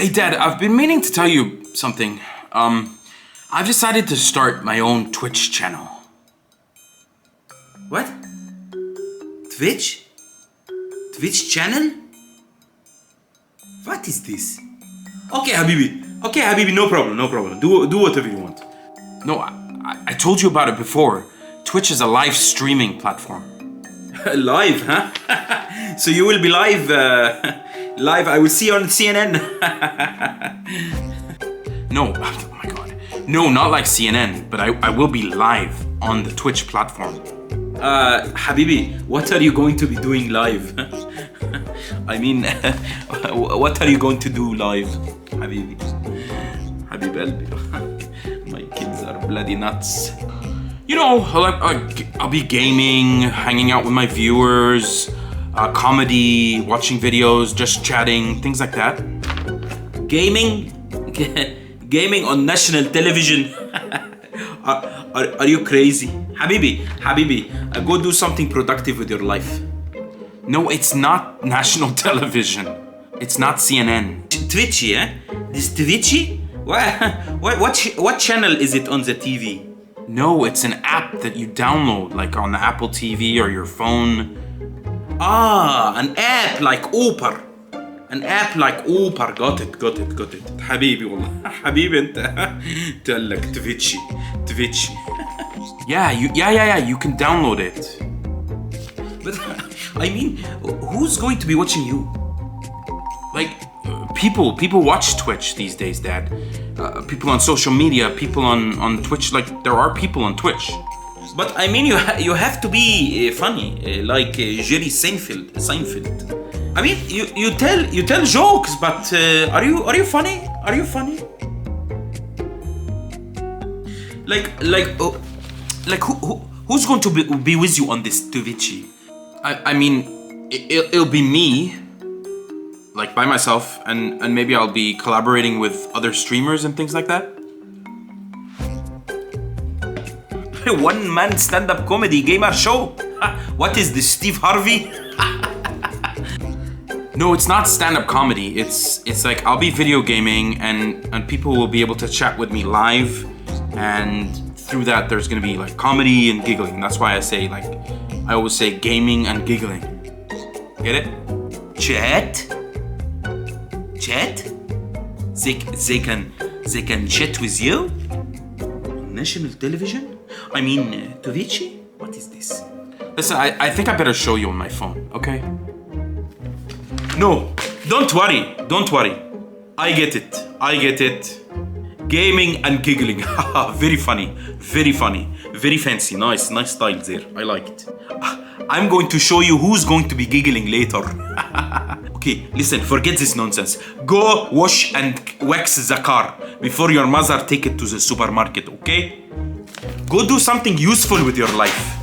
Hey Dad, I've been meaning to tell you something. I've decided to start my own Twitch channel. What? Twitch? Twitch channel? What is this? Okay, Habibi, no problem. Do whatever you want. No, I told you about it before. Twitch is a live streaming platform. Live, huh? So you will be live, live, I will see you on CNN. No, oh my god. No, not like CNN, but I will be live on the Twitch platform. Habibi, what are you going to be doing live? I mean, what are you going to do live, Habibi? Habib Albi. My kids are bloody nuts. You know, I'll be gaming, hanging out with my viewers, comedy, watching videos, just chatting, things like that. Gaming? Gaming on national television? Are you crazy? Habibi, go do something productive with your life. No, it's not national television. It's not CNN. Twitchy, eh? This Twitchy? What channel is it on the TV? No, it's an app that you download, like on the Apple TV or your phone. Ah, an app like Uber. An app like Uber. Got it. حبيبي والله. حبيبي انت. تقول لك Twitchy. Yeah, you can download it. But I mean, who's going to be watching you? Like, people watch Twitch these days, Dad. People on social media, people on Twitch, like, there are people on Twitch. But I mean, you have to be funny, like Jerry Seinfeld. I mean, you tell jokes, but are you funny? Are you funny? Like who's going to be with you on this Twitchy? I mean, it'll be me, like by myself, and maybe I'll be collaborating with other streamers and things like that. One man stand-up comedy gamer show? What is this, Steve Harvey? No, it's not stand-up comedy. It's like I'll be video gaming and people will be able to chat with me live, and through that there's gonna be like comedy and giggling. That's why I always say gaming and giggling. Get it? Chat? They can chat with you? On national television? I mean, Twitchy? What is this? Listen, I think I better show you on my phone, okay? No, don't worry. I get it. Gaming and giggling. Very funny. Very fancy. Nice style there. I like it. I'm going to show you who's going to be giggling later. Okay, listen, forget this nonsense. Go wash and wax the car before your mother take it to the supermarket, okay? Go do something useful with your life.